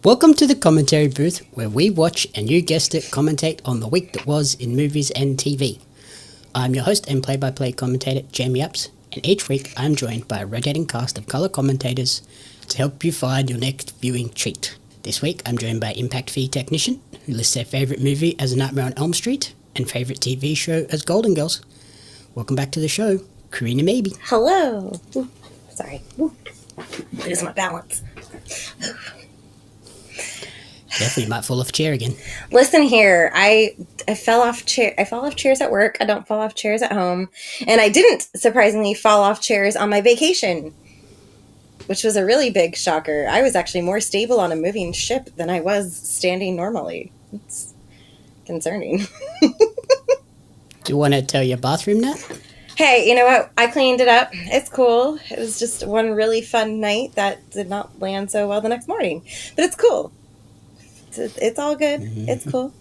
Welcome to the commentary booth, where we watch and, you guessed it, commentate on the week that was in movies and TV. I'm your host and play-by-play commentator, Jamie Apps, and each week I'm joined by a rotating cast of colour commentators to help you find your next viewing treat. This week I'm joined by Impact Fee Technician, who lists their favourite movie as A Nightmare on Elm Street and favourite TV show as Golden Girls. Welcome back to the show, Corrina Mabey. Hello. Ooh, sorry. Ooh. Lose my balance. Careful, you might fall off a chair again. Listen here, I fell off chairs at work. I don't fall off chairs at home, and I didn't surprisingly fall off chairs on my vacation, which was a really big shocker. I was actually more stable on a moving ship than I was standing normally. It's concerning. Do you want to tell your bathroom that? Hey, you know what? I cleaned it up. It's cool. It was just one really fun night that did not land so well the next morning, but it's cool. It's all good. Mm-hmm. It's cool.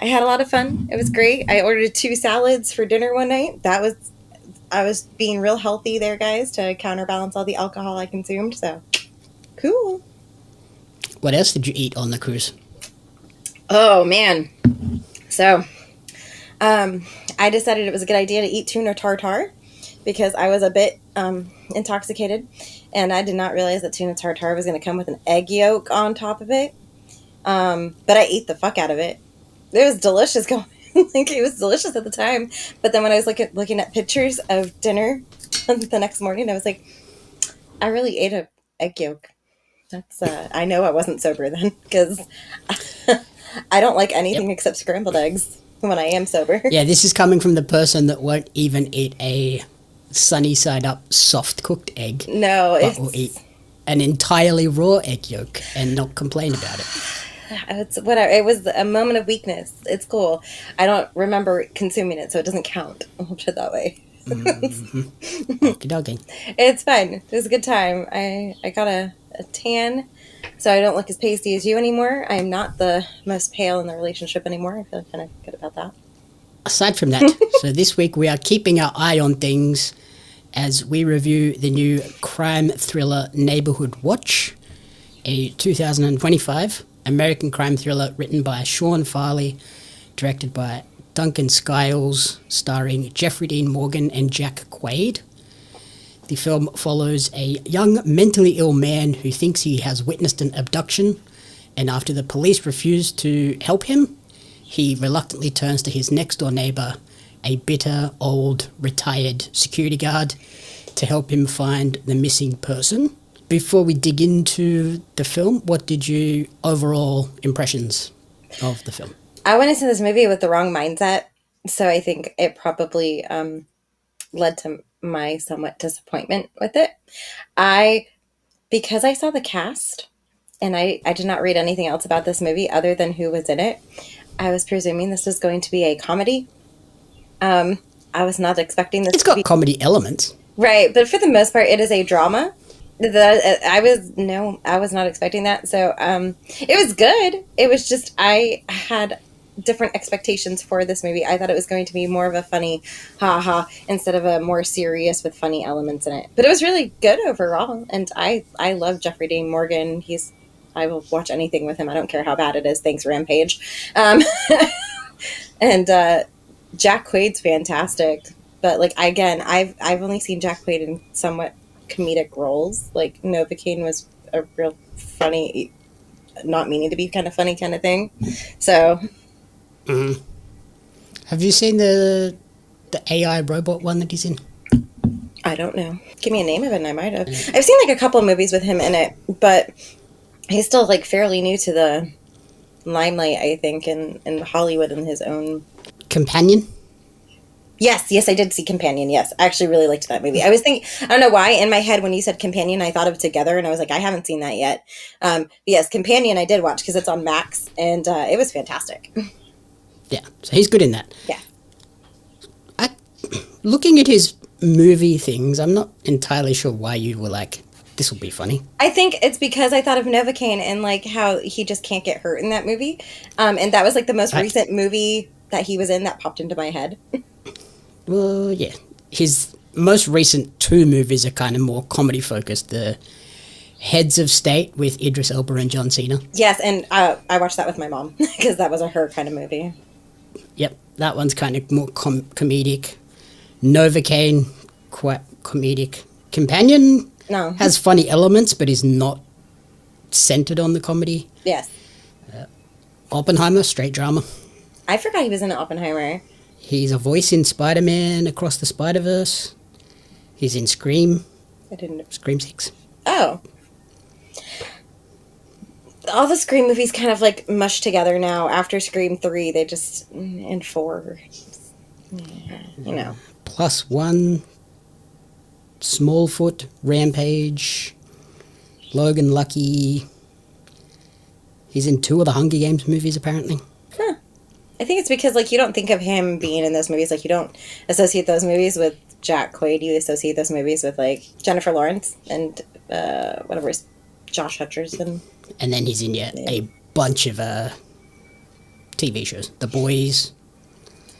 I had a lot of fun. It was great. I ordered 2 salads for dinner one night. I was being real healthy there, guys, to counterbalance all the alcohol I consumed. So, cool. What else did you eat on the cruise? Oh, man. So, I decided it was a good idea to eat tuna tartare because I was a bit intoxicated, and I did not realize that tuna tartare was going to come with an egg yolk on top of it. But I ate the fuck out of it. It was delicious. It was delicious at the time. But then when I was looking at pictures of dinner the next morning, I was like, I really ate an egg yolk. That's, I know I wasn't sober then because I don't like anything except scrambled eggs when I am sober. Yeah, this is coming from the person that won't even eat a sunny side up soft cooked egg. No, but will eat an entirely raw egg yolk and not complain about it. It's whatever. It was a moment of weakness. It's cool. I don't remember consuming it, so it doesn't count. I'll put it that way. Mm-hmm. Okey-dokey. It's fun. It was a good time. I got a tan, so I don't look as pasty as you anymore. I am not the most pale in the relationship anymore. I feel kind of good about that. Aside from that, so this week we are keeping our eye on things as we review the new crime thriller Neighborhood Watch, a 2025 American crime thriller written by Sean Farley, directed by Duncan Skiles, starring Jeffrey Dean Morgan and Jack Quaid. The film follows a young mentally ill man who thinks he has witnessed an abduction, and after the police refuse to help him, he reluctantly turns to his next-door neighbour, a bitter, old, retired security guard, to help him find the missing person. Before we dig into the film, what did you overall impressions of the film? I went into this movie with the wrong mindset, so I think it probably led to my somewhat disappointment with it. Because I saw the cast, and I did not read anything else about this movie other than who was in it, I was presuming this was going to be a comedy. I was not expecting this. It's got comedy elements. Right, but for the most part, it is a drama. I was not expecting that. So it was good. It was just I had different expectations for this movie. I thought it was going to be more of a funny ha-ha instead of a more serious with funny elements in it. But it was really good overall. And I love Jeffrey Dean Morgan. I will watch anything with him. I don't care how bad it is. Thanks, Rampage. And Jack Quaid's fantastic. But again, I've only seen Jack Quaid in somewhat comedic roles. Novocaine was a real funny, not meaning to be kind of funny kind of thing. So, have you seen the AI robot one that he's in? I don't know. Give me a name of it, and I might have. I've seen a couple of movies with him in it, but he's still fairly new to the limelight, I think, in Hollywood in his own. Companion? Yes, I did see Companion, yes. I actually really liked that movie. I was thinking, I don't know why, in my head when you said Companion, I thought of Together, and I was like, I haven't seen that yet. But yes, Companion I did watch, because it's on Max, and it was fantastic. Yeah, so he's good in that. Yeah. Looking at his movie things, I'm not entirely sure why you were like, this will be funny. I think it's because I thought of Novocaine and, how he just can't get hurt in that movie. And that was, the most recent movie that he was in that popped into my head. Well, yeah. His most recent 2 movies are kind of more comedy focused. The Heads of State with Idris Elba and John Cena. Yes, and I watched that with my mom because that was a her kind of movie. Yep, that one's kind of more comedic. Novocaine, quite comedic. Companion has funny elements, but is not centered on the comedy. Yes. Oppenheimer, straight drama. I forgot he was in Oppenheimer. He's a voice in Spider-Man Across the Spider-Verse. He's in Scream. I didn't. Scream 6. Oh. All the Scream movies kind of like mushed together now. After Scream 3, they just... And 4. You know. +1. Smallfoot. Rampage. Logan Lucky. He's in 2 of the Hunger Games movies, apparently. Huh. I think it's because, like, you don't think of him being in those movies. Like, you don't associate those movies with Jack Quaid. You associate those movies with, like, Jennifer Lawrence and, whatever, Josh Hutcherson. And then he's in, a bunch of TV shows. The Boys.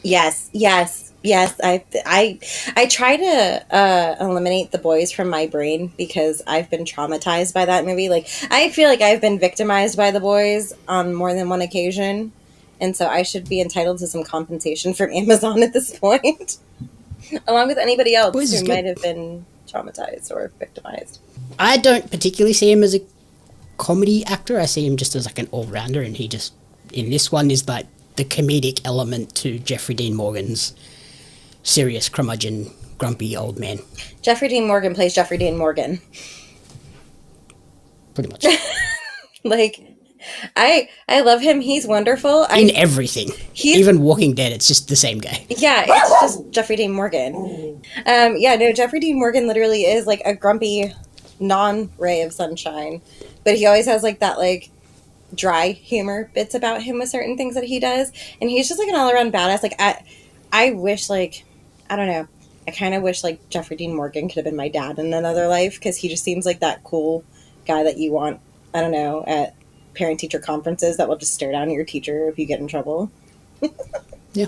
Yes. I try to eliminate The Boys from my brain because I've been traumatized by that movie. Like, I feel like I've been victimized by The Boys on more than one occasion. And so I should be entitled to some compensation from Amazon at this point. Along with anybody else who might have been traumatized or victimized. I don't particularly see him as a comedy actor. I see him just as like an all-rounder, and he just, in this one, is like the comedic element to Jeffrey Dean Morgan's serious curmudgeon, grumpy old man. Jeffrey Dean Morgan plays Jeffrey Dean Morgan. Pretty much. Like... I love him. He's wonderful. In everything. Even Walking Dead, it's just the same guy. Yeah, it's just Jeffrey Dean Morgan. Jeffrey Dean Morgan literally is like a grumpy non-ray of sunshine. But he always has like that like dry humor bits about him with certain things that he does. And he's just like an all-around badass. Like I wish like, I don't know. I kind of wish like Jeffrey Dean Morgan could have been my dad in another life because he just seems like that cool guy that you want, I don't know, at parent-teacher conferences that will just stare down at your teacher if you get in trouble. Yeah.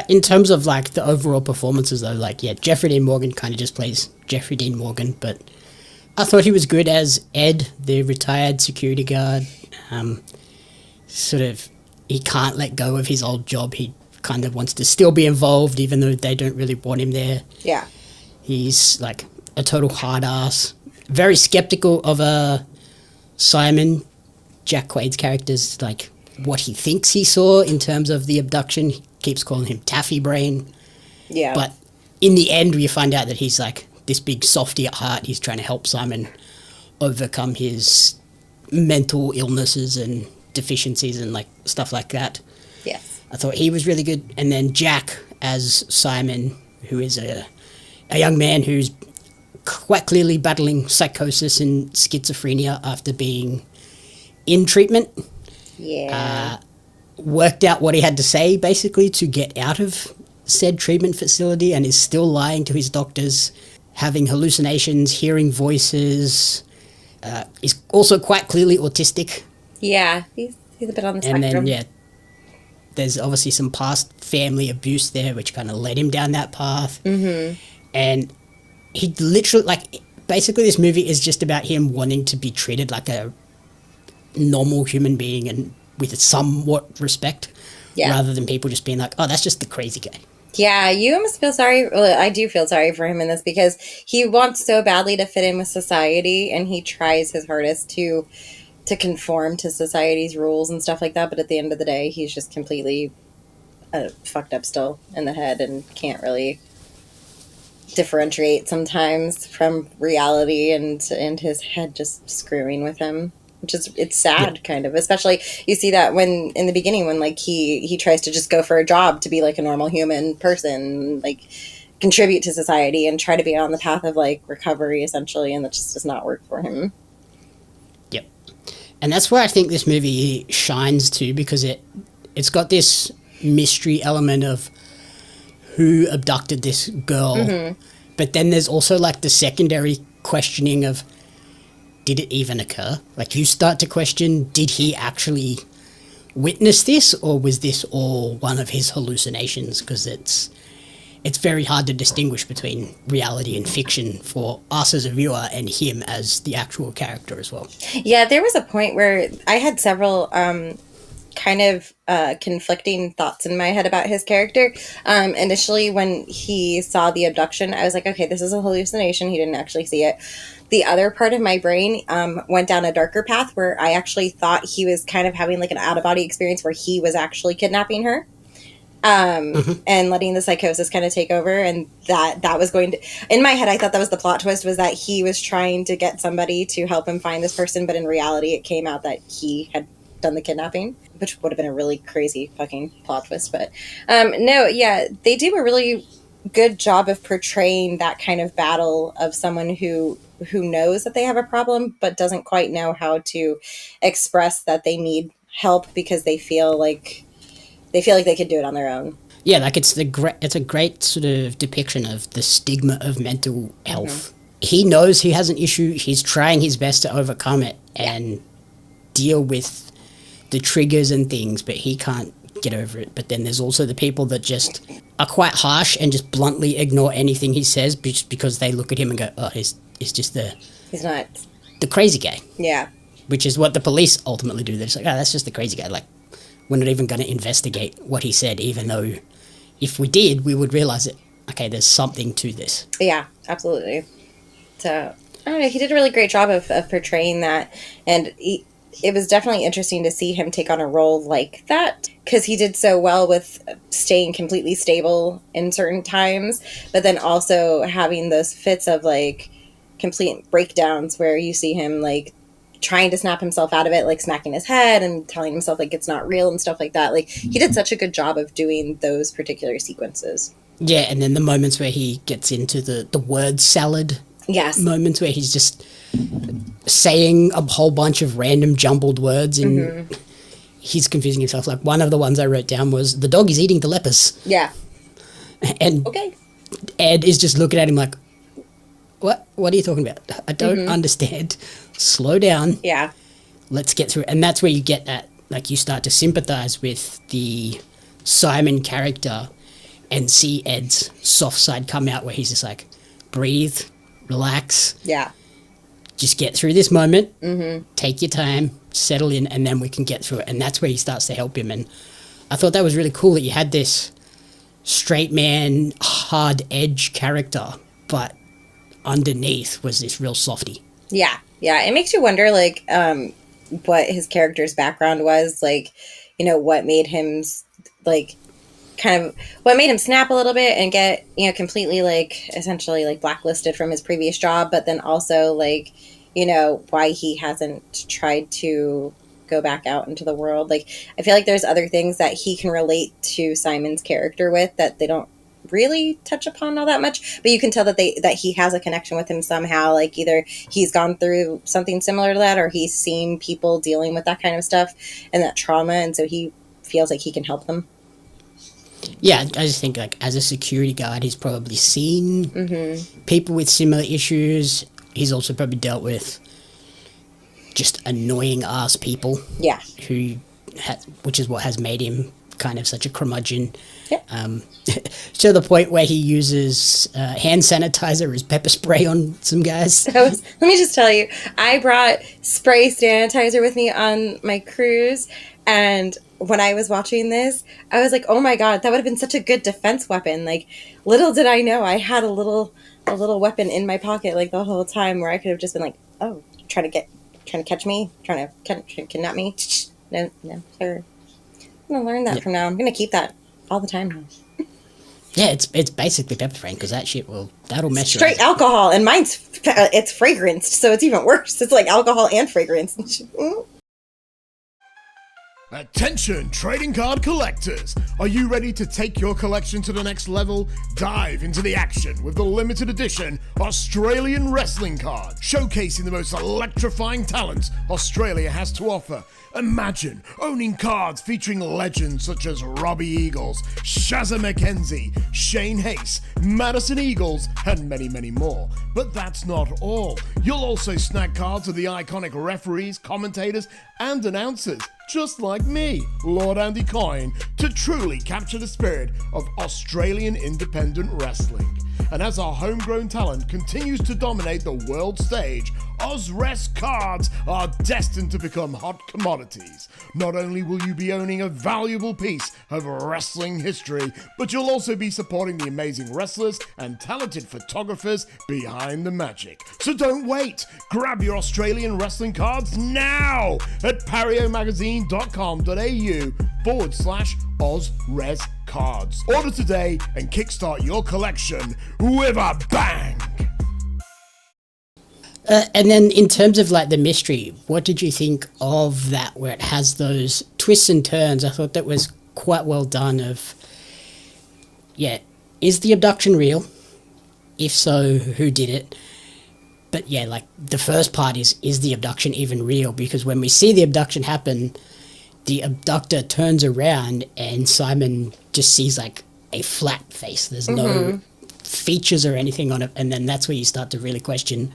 In terms of, like, the overall performances, though, like, Jeffrey Dean Morgan kind of just plays Jeffrey Dean Morgan, but I thought he was good as Ed, the retired security guard. He can't let go of his old job. He kind of wants to still be involved, even though they don't really want him there. Yeah. He's, like, a total hard-ass. Very skeptical of Simon, Jack Quaid's character's, like, what he thinks he saw in terms of the abduction. He keeps calling him Taffy Brain. Yeah. But in the end, we find out that he's, like, this big softy at heart. He's trying to help Simon overcome his mental illnesses and deficiencies and, like, stuff like that. Yes. I thought he was really good. And then Jack as Simon, who is a young man who's quite clearly battling psychosis and schizophrenia after being in treatment. Yeah. Worked out what he had to say, basically, to get out of said treatment facility, and is still lying to his doctors, having hallucinations, hearing voices. Is also quite clearly autistic. Yeah, he's a bit on the spectrum. And then, there's obviously some past family abuse there, which kind of led him down that path. Mm-hmm. And he literally, like, basically this movie is just about him wanting to be treated like a normal human being and with somewhat respect, rather than people just being like, oh, that's just the crazy guy. Yeah, you almost feel sorry. Well, I do feel sorry for him in this because he wants so badly to fit in with society, and he tries his hardest to conform to society's rules and stuff like that. But at the end of the day, he's just completely fucked up still in the head and can't really differentiate sometimes from reality, and his head just screwing with him. It's sad, kind of. Especially, you see that when, in the beginning, when, like, he tries to just go for a job to be, like, a normal human person, like, contribute to society and try to be on the path of, like, recovery, essentially, and that just does not work for him. Yep. And that's where I think this movie shines, too, because it's got this mystery element of who abducted this girl, but then there's also, like, the secondary questioning of, did it even occur? Like, you start to question, did he actually witness this, or was this all one of his hallucinations? Because it's very hard to distinguish between reality and fiction for us as a viewer and him as the actual character as well. Yeah, there was a point where I had several kind of conflicting thoughts in my head about his character. Initially, when he saw the abduction, I was like, okay, this is a hallucination. He didn't actually see it. The other part of my brain went down a darker path where I actually thought he was kind of having like an out-of-body experience where he was actually kidnapping her. And letting the psychosis kind of take over, and that was going to, in my head, I thought that was the plot twist, was that he was trying to get somebody to help him find this person, but in reality it came out that he had done the kidnapping, which would have been a really crazy fucking plot twist. But no, yeah, they do a really good job of portraying that kind of battle of someone who knows that they have a problem but doesn't quite know how to express that they need help because they feel like they could do it on their own. Yeah, like it's a great sort of depiction of the stigma of mental health. He knows he has an issue. He's trying his best to overcome it and deal with the triggers and things, but he can't get over it. But then there's also the people that just are quite harsh and just bluntly ignore anything he says just because they look at him and go, oh, he's just he's not the crazy guy. Yeah. Which is what the police ultimately do. They're just like, oh, that's just the crazy guy. Like, we're not even going to investigate what he said, even though if we did, we would realize that, okay, there's something to this. Yeah, absolutely. So, I don't know, he did a really great job of portraying that, and it was definitely interesting to see him take on a role like that, because he did so well with staying completely stable in certain times, but then also having those fits of, like, complete breakdowns where you see him, like, trying to snap himself out of it, like smacking his head and telling himself like it's not real and stuff like that. Like, he did such a good job of doing those particular sequences. Yeah, and then the moments where he gets into the word salad. Yes. Moments where he's just saying a whole bunch of random jumbled words and he's confusing himself. Like, one of the ones I wrote down was, the dog is eating the lepers. Yeah. And okay. Ed is just looking at him like, what are you talking about? I don't understand. Slow down. Yeah. Let's get through it. And that's where you get that, like, you start to sympathize with the Simon character and see Ed's soft side come out where he's just like, breathe, relax. Yeah. Just get through this moment. Take your time, settle in, and then we can get through it. And that's where he starts to help him. And I thought that was really cool that you had this straight man, hard edge character, but underneath was this real softy. Yeah. Yeah. It makes you wonder, like, what his character's background was, like, you know, what made him, like, what made him snap a little bit and get, you know, completely, like, essentially, like, blacklisted from his previous job, but then also, like, you know, why he hasn't tried to go back out into the world. Like, I feel like there's other things that he can relate to Simon's character with that they don't really touch upon all that much, but you can tell that he has a connection with him somehow. Like, either he's gone through something similar to that, or he's seen people dealing with that kind of stuff and that trauma, and so he feels like he can help them. Yeah, I just think, like, as a security guard, he's probably seen people with similar issues. He's also probably dealt with just annoying ass people. Yeah, which is what has made him kind of such a curmudgeon. Yep. To the point where he uses hand sanitizer as pepper spray on some guys. Let me just tell you, I brought spray sanitizer with me on my cruise, and when I was watching this, I was like, oh my god, that would have been such a good defense weapon. Like, little did I know I had a little weapon in my pocket, like, the whole time, where I could have just been like, oh, trying to catch me, trying to kidnap me. No, sir. I'm gonna learn that from now. I'm gonna keep that all the time now. Yeah, it's basically pepper spraying, because that shit that'll mess you up. Straight alcohol, and mine's it's fragranced, so it's even worse. It's like alcohol and fragrance. Attention, trading card collectors! Are you ready to take your collection to the next level? Dive into the action with the limited edition Australian wrestling card, showcasing the most electrifying talents Australia has to offer. Imagine owning cards featuring legends such as Robbie Eagles, Shazza McKenzie, Shane Hayes, Madison Eagles, and many, many more. But that's not all. You'll also snag cards of the iconic referees, commentators, and announcers. just like me, Lord Andy Coyne, to truly capture the spirit of Australian independent wrestling. And as our homegrown talent continues to dominate the world stage, OzRest cards are destined to become hot commodities. Not only will you be owning a valuable piece of wrestling history, but you'll also be supporting the amazing wrestlers and talented photographers behind the magic. So don't wait! Grab your Australian wrestling cards now at pariomagazine.com.au/OzRes cards. Order today and kickstart your collection with a bang! And then in terms of like the mystery, what did you think of that where it has those twists and turns? I thought that was quite well done of, yeah, is the abduction real? If so, who did it? But yeah, like the first part is the abduction even real? Because when we see the abduction happen, the abductor turns around and Simon just sees like a flat face. There's no features or anything on it. And then that's where you start to really question,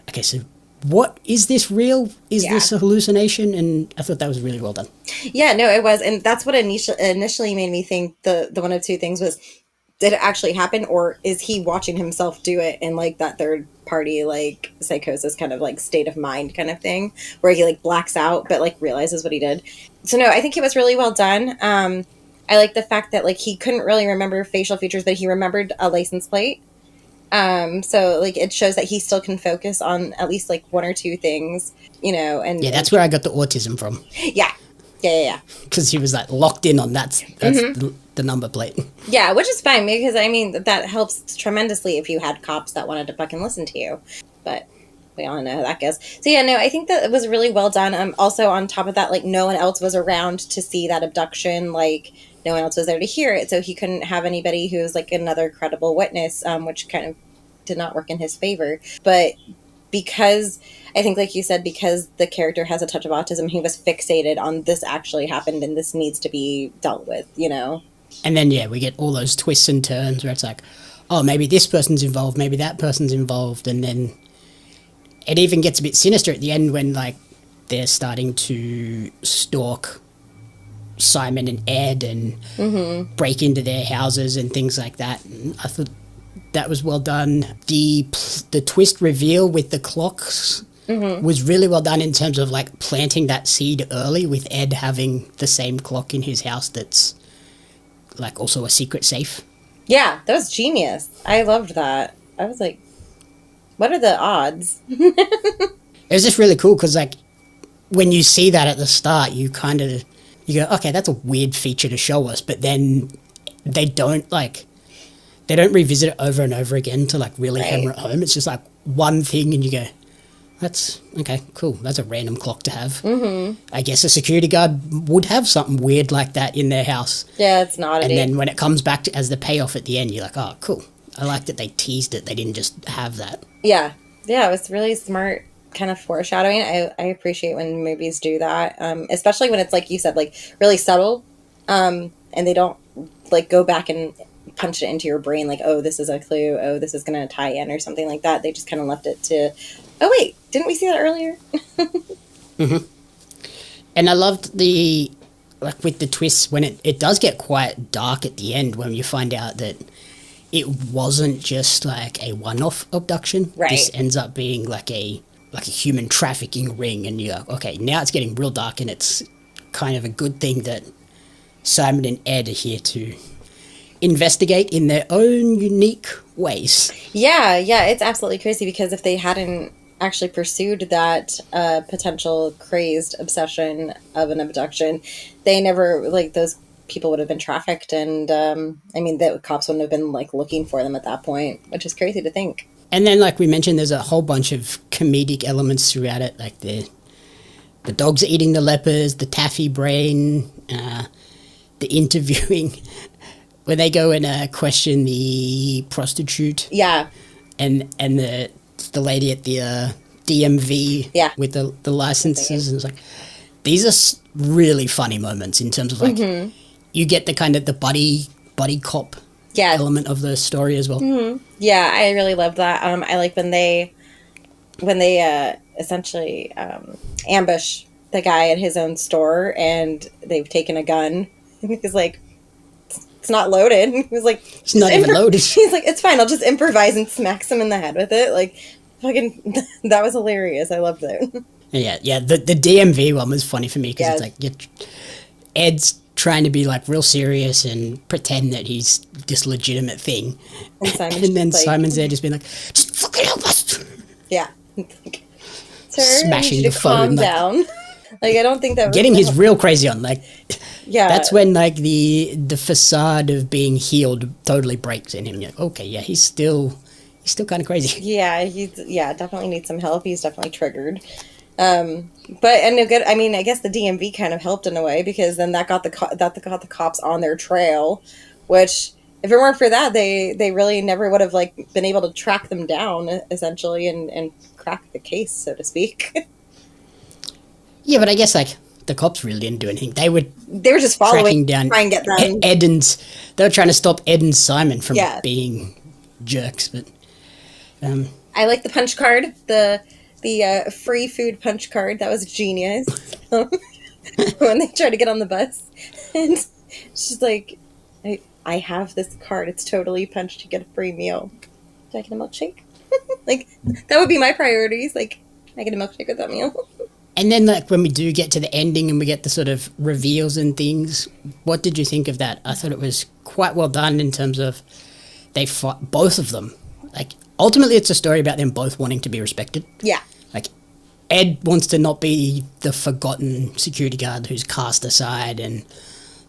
okay, so what is this real? Is this a hallucination? And I thought that was really well done. Yeah, no, it was. And that's what initially made me think the one of two things was, did it actually happen, or is he watching himself do it in like that third party, like psychosis kind of like state of mind kind of thing, where he like blacks out but like realizes what he did. So no, I think it was really well done. I like the fact that like he couldn't really remember facial features, but he remembered a license plate. So like it shows that he still can focus on at least like one or two things, you know. And yeah, that's where I got the autism from. Yeah. Because he was like locked in on that's the number plate. Yeah, which is fine, because I mean that helps tremendously if you had cops that wanted to fucking listen to you. But we all know how that goes. So yeah, no, I think that it was really well done. Also on top of that, like no one else was around to see that abduction. Like no one else was there to hear it, so he couldn't have anybody who was like another credible witness, which kind of did not work in his favor. But because I think, like you said, because the character has a touch of autism, he was fixated on this actually happened and this needs to be dealt with, you know? And then, yeah, we get all those twists and turns where it's like, oh, maybe this person's involved, maybe that person's involved. And then it even gets a bit sinister at the end when, like, they're starting to stalk Simon and Ed and break into their houses and things like that. And I thought that was well done. The twist reveal with the clocks was really well done in terms of like planting that seed early, with Ed having the same clock in his house that's like also a secret safe. Yeah, that was genius. I loved that. I was like, what are the odds? It was just really cool because like when you see that at the start, you go, okay, that's a weird feature to show us, but then they don't revisit it over and over again to like really hammer it home. It's just like one thing and you go, that's okay, cool. That's a random clock to have. I guess a security guard would have something weird like that in their house. Yeah, it's not. And then when it comes back as the payoff at the end, you're like, oh, cool. I like that they teased it. They didn't just have that. Yeah. Yeah, it was really smart kind of foreshadowing. I appreciate when movies do that, especially when it's like you said, like really subtle, and they don't like go back and punch it into your brain like, oh, this is a clue, oh, this is going to tie in or something like that. They just kind of left it to, oh, wait, didn't we see that earlier? And I loved like with the twists when it does get quite dark at the end when you find out that it wasn't just like a one-off abduction. Right. This ends up being like a human trafficking ring, and you're like, okay, now it's getting real dark, and it's kind of a good thing that Simon and Ed are here to investigate in their own unique ways. Yeah, it's absolutely crazy, because if they hadn't actually pursued that potential crazed obsession of an abduction, they never, like, those people would have been trafficked, and I mean, the cops wouldn't have been like looking for them at that point, which is crazy to think. And then, like we mentioned, there's a whole bunch of comedic elements throughout it, like the dogs eating the lepers, the taffy brain, the interviewing where they go and question the prostitute. Yeah. And the lady at the DMV with the licenses. And it's like, these are really funny moments in terms of like, you get the kind of the buddy cop element of the story as well. Yeah, I really love that. I like when they essentially ambush the guy at his own store, and they've taken a gun. And he's like, it's not loaded. And he was like, it's not even loaded. He's like, it's fine. I'll just improvise, and smacks him in the head with it. Like, fucking, that was hilarious. I loved it. Yeah. The DMV one was funny for me because it's like Ed's trying to be like real serious and pretend that he's this legitimate thing, and then Simon's there just being like, just fucking help us. Yeah. Like, sir, smashing the phone. Calm down. Like, I don't think that was getting his real crazy on. Like, yeah, that's when like the facade of being healed totally breaks in him. You're like, okay, yeah, he's still kind of crazy. Yeah, definitely needs some help. He's definitely triggered. But I mean, I guess the DMV kind of helped in a way, because then that got the cops on their trail, which if it weren't for that, they really never would have like been able to track them down essentially and crack the case, so to speak. Yeah, but I guess like the cops really didn't do anything. They were just following down, trying to get them. They were trying to stop Ed and Simon from being jerks. But I like the punch card, the free food punch card. That was genius. When they tried to get on the bus, and she's like, I have this card. It's totally punched. You get a free meal. Do I get a milkshake? Like, that would be my priorities. Like, I get a milkshake with that meal. And then, like, when we do get to the ending and we get the sort of reveals and things, what did you think of that? I thought it was quite well done in terms of they fought both of them. Like, ultimately, it's a story about them both wanting to be respected. Yeah. Like, Ed wants to not be the forgotten security guard who's cast aside and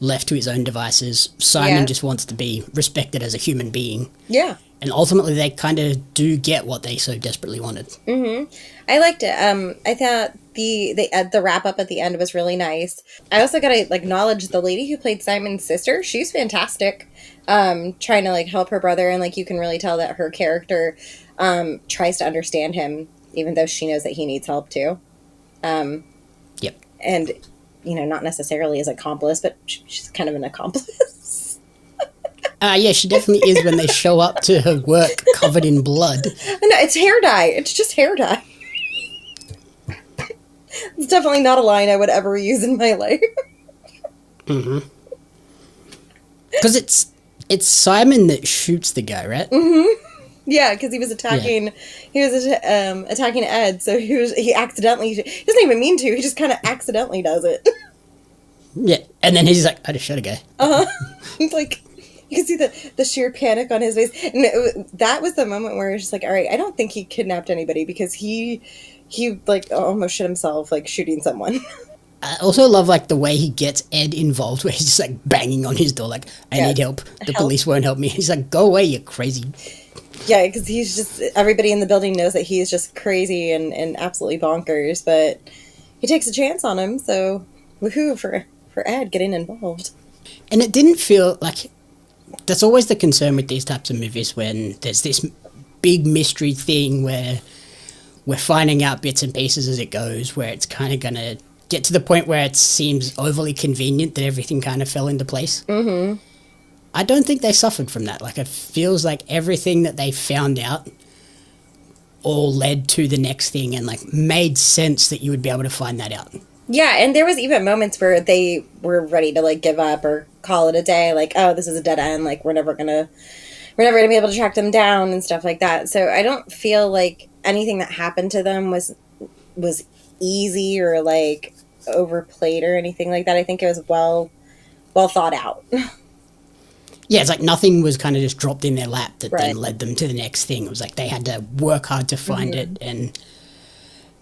left to his own devices. Simon just wants to be respected as a human being. Yeah. And ultimately, they kind of do get what they so desperately wanted. Mm-hmm. I liked it. I thought the wrap up at the end was really nice. I also gotta acknowledge the lady who played Simon's sister. She's fantastic. Trying to like help her brother, and like you can really tell that her character tries to understand him, even though she knows that he needs help too. Yep. And not necessarily as accomplice, but she's kind of an accomplice. Yeah, she definitely is when they show up to her work covered in blood. No, it's hair dye. It's just hair dye. It's definitely not a line I would ever use in my life. Mm-hmm. Because it's Simon that shoots the guy, right? Mm-hmm. Yeah, because he was attacking. Yeah. He was attacking Ed, so he accidentally. He doesn't even mean to. He just kind of accidentally does it. Yeah, and then he's like, "I just shot a guy." Like, you can see the sheer panic on his face, and that was the moment where he was just like, "All right, I don't think he kidnapped anybody because he like almost shit himself like shooting someone." I also love like the way he gets Ed involved, where he's just like banging on his door, like, "I need help. The police won't help me." He's like, "Go away, you crazy." Yeah, because he's just, everybody in the building knows that he's just crazy and absolutely bonkers, but he takes a chance on him, so woohoo for Ed getting involved. And it didn't feel like, that's always the concern with these types of movies, when there's this big mystery thing where we're finding out bits and pieces as it goes, where it's kind of going to get to the point where it seems overly convenient that everything kind of fell into place. Mm-hmm. I don't think they suffered from that. Like, it feels like everything that they found out all led to the next thing and, like, made sense that you would be able to find that out. Yeah, and there was even moments where they were ready to, like, give up or call it a day. Like, oh, this is a dead end. Like, we're never gonna be able to track them down and stuff like that. So I don't feel like anything that happened to them was easy or, like, overplayed or anything like that. I think it was well thought out. Yeah, it's like nothing was kind of just dropped in their lap that then led them to the next thing. It was like they had to work hard to find it. And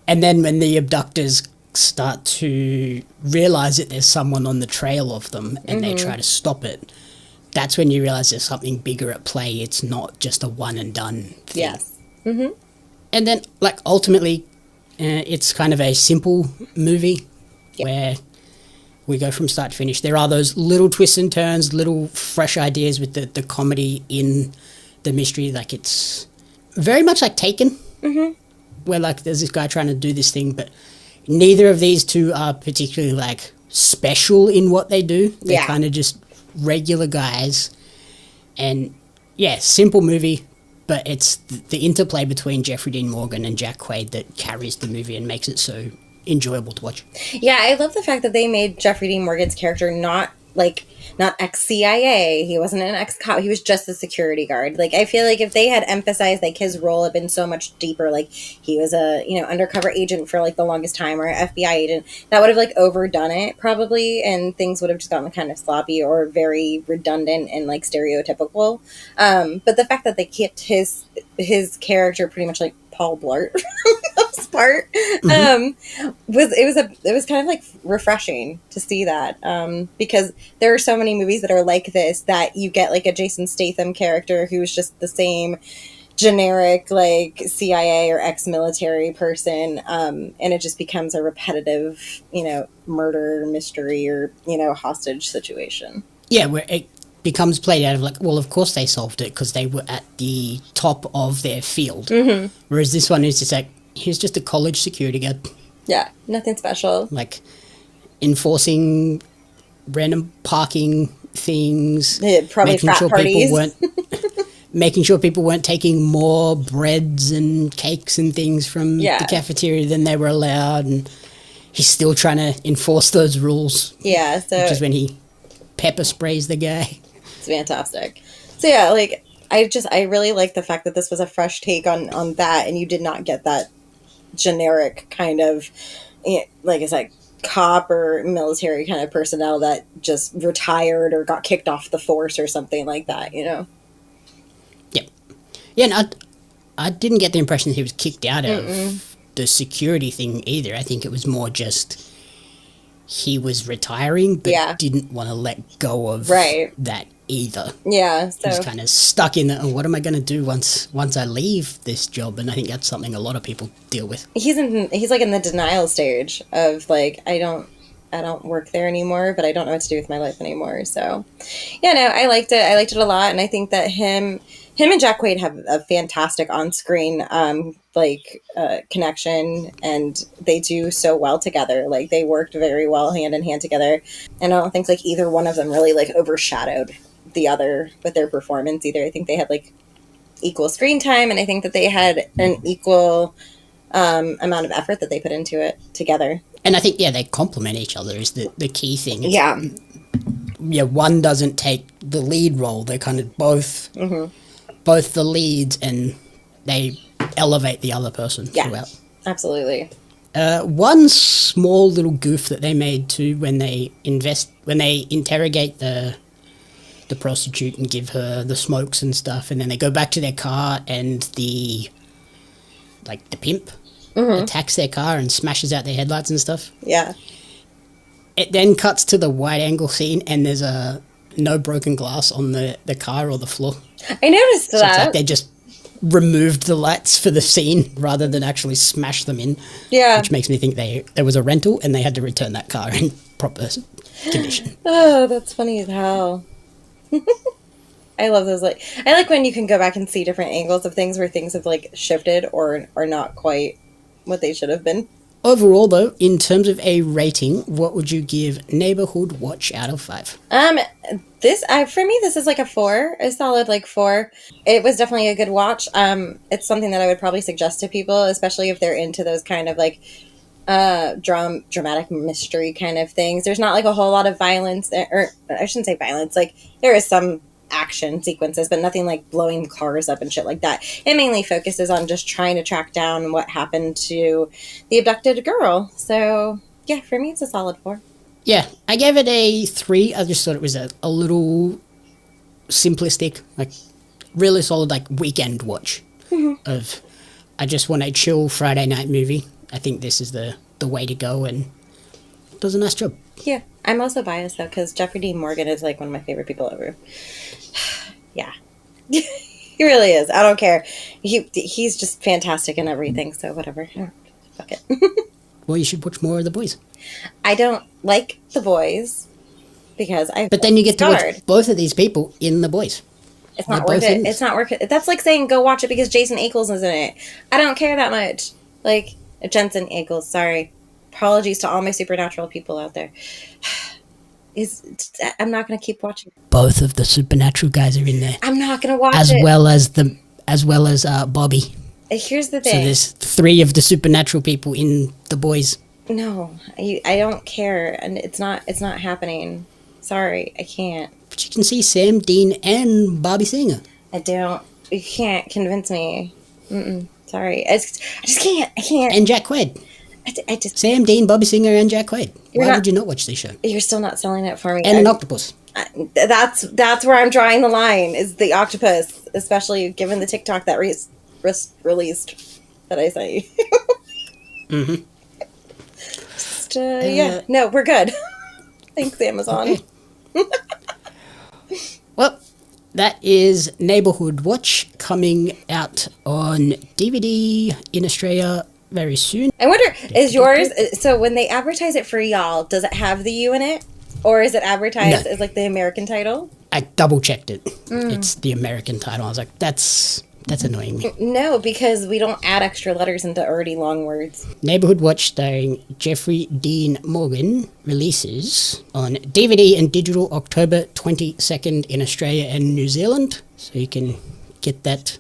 then when the abductors start to realize that there's someone on the trail of them and they try to stop it, that's when you realize there's something bigger at play. It's not just a one and done thing. Yes. Mm-hmm. And then, like, ultimately, it's kind of a simple movie where we go from start to finish. There are those little twists and turns, little fresh ideas with the comedy in the mystery. Like, it's very much like Taken, where, like, there's this guy trying to do this thing, but neither of these two are particularly, like, special in what they do. They're kind of just regular guys. And, yeah, simple movie, but it's the interplay between Jeffrey Dean Morgan and Jack Quaid that carries the movie and makes it so enjoyable to watch. Yeah, I love the fact that they made Jeffrey Dean Morgan's character not ex-CIA. He wasn't an ex-cop. He was just a security guard. Like, I feel like if they had emphasized, like, his role had been so much deeper, like, he was a, undercover agent for, like, the longest time, or an FBI agent, that would have, like, overdone it, probably, and things would have just gotten kind of sloppy or very redundant and, like, stereotypical. But the fact that they kept his character pretty much like Paul Blart for the most part, it was kind of like refreshing to see that, because there are so many movies that are like this, that you get like a Jason Statham character who's just the same generic like CIA or ex-military person, and it just becomes a repetitive, murder mystery or hostage situation. Yeah, where it becomes played out of like, well, of course they solved it because they were at the top of their field. Whereas this one is just like, here's just a college security guard. Yeah, nothing special. Like enforcing random parking things. Yeah, probably making frat sure parties. people weren't making sure people weren't taking more breads and cakes and things from the cafeteria than they were allowed, and he's still trying to enforce those rules. Yeah, so which is when he pepper sprays the guy. It's fantastic. So yeah, like I really like the fact that this was a fresh take on that, and you did not get that generic kind of, like it's like cop or military kind of personnel that just retired or got kicked off the force or something like that, Yep. Yeah, and I didn't get the impression that he was kicked out of the security thing either. I think it was more just he was retiring, but didn't want to let go of that either. Yeah, so he's kind of stuck in the, what am I going to do once I leave this job? And I think that's something a lot of people deal with. He's like in the denial stage of like, I don't work there anymore, but I don't know what to do with my life anymore. So yeah, no, I liked it. I liked it a lot, and I think that him and Jack Quaid have a fantastic on-screen connection, and they do so well together. Like, they worked very well hand in hand together, and I don't think like either one of them really like overshadowed the other with their performance either. I think they had like equal screen time, and I think that they had an equal amount of effort that they put into it together. And I think they complement each other is the key thing. Yeah, one doesn't take the lead role. They're kind of both the leads, and they elevate the other person throughout. Absolutely. One small little goof that they made too when they interrogate the prostitute and give her the smokes and stuff, and then they go back to their car, and the pimp attacks their car and smashes out their headlights and stuff. Yeah. It then cuts to the wide angle scene, and there's no broken glass on the car or the floor. I noticed that. It's like they just removed the lights for the scene rather than actually smash them in. Yeah. Which makes me think there was a rental and they had to return that car in proper condition. Oh, that's funny as hell. I love those. I like when you can go back and see different angles of things where things have like shifted or are not quite what they should have been. Overall, though, in terms of a rating, what would you give Neighborhood Watch out of 5? For me, this is like a 4, a solid 4. It was definitely a good watch. It's something that I would probably suggest to people, especially if they're into those kind of dramatic mystery kind of things. There's not like a whole lot of violence, or I shouldn't say violence. Like, there is some action sequences, but nothing like blowing cars up and shit like that. It mainly focuses on just trying to track down what happened to the abducted girl. So yeah, for me it's a solid 4. Yeah, I gave it a 3. I just thought it was a little simplistic, like really solid weekend watch of I just want a chill Friday night movie. I think this is the way to go, and it does a nice job. Yeah, I'm also biased though because Jeffrey Dean Morgan is like one of my favorite people ever. Yeah. He really is. I don't care. He's just fantastic in everything, so whatever. Fuck it. Well, you should watch more of The Boys. I don't like The Boys because But then you get to watch both of these people in The Boys. It's not worth it. It's not worth it. That's like saying go watch it because Jason Ackles is in it. I don't care that much. Like, Jensen Ackles, sorry. Apologies to all my supernatural people out there. I'm not going to keep watching. Both of the supernatural guys are in there. I'm not going to watch it. As well as Bobby. Here's the thing. So there's 3 of the supernatural people in The Boys. No, I don't care, and it's not happening. Sorry, I can't. But you can see Sam, Dean, and Bobby Singer. I don't. You can't convince me. Sorry, I just can't. I can't. And Jack Quaid. I just. Sam, Dean, Bobby Singer, and Jack Quaid. Why would you not watch this show? You're still not selling it for me. And an octopus. That's where I'm drawing the line, is the octopus, especially given the TikTok that released that I sent you. Mm-hmm. Just, yeah, no, we're good. Thanks, Amazon. Okay. Well, that is Neighbourhood Watch, coming out on DVD in Australia very soon. I wonder, is yours, so when they advertise it for y'all, does it have the U in it? Or is it advertised as like the American title? I double checked it. It's the American title. I was like, that's annoying me. No, because we don't add extra letters into already long words. Neighbourhood Watch, starring Jeffrey Dean Morgan, releases on DVD and digital October 22nd in Australia and New Zealand. So you can get that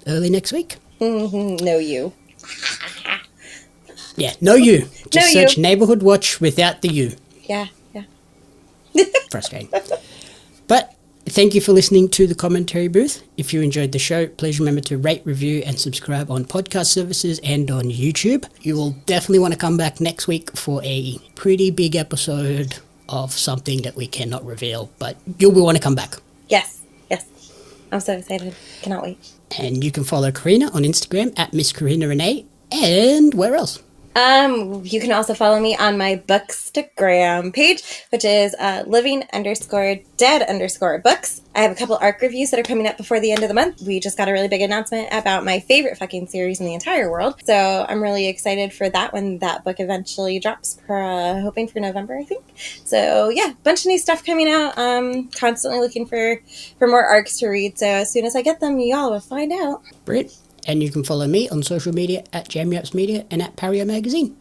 early next week. No, you. Yeah, no you. Just No search you. Neighbourhood Watch without the you. Yeah. Frustrating. But thank you for listening to the commentary booth. If you enjoyed the show, please remember to rate, review, and subscribe on podcast services and on YouTube. You will definitely want to come back next week for a pretty big episode of something that we cannot reveal, but you'll want to come back. Yes. I'm so excited. Cannot wait. And you can follow Corrina on Instagram at Miss Corrina Renee. And where else? You can also follow me on my Bookstagram page, which is living_dead_books. I have a couple ARC reviews that are coming up before the end of the month. We just got a really big announcement about my favorite fucking series in the entire world. So I'm really excited for that when that book eventually drops, hoping for November, I think. So yeah, bunch of new stuff coming out. Constantly looking for more ARCs to read. So as soon as I get them, y'all will find out. Brit. And you can follow me on social media at JamUpsMedia and at Pario Magazine.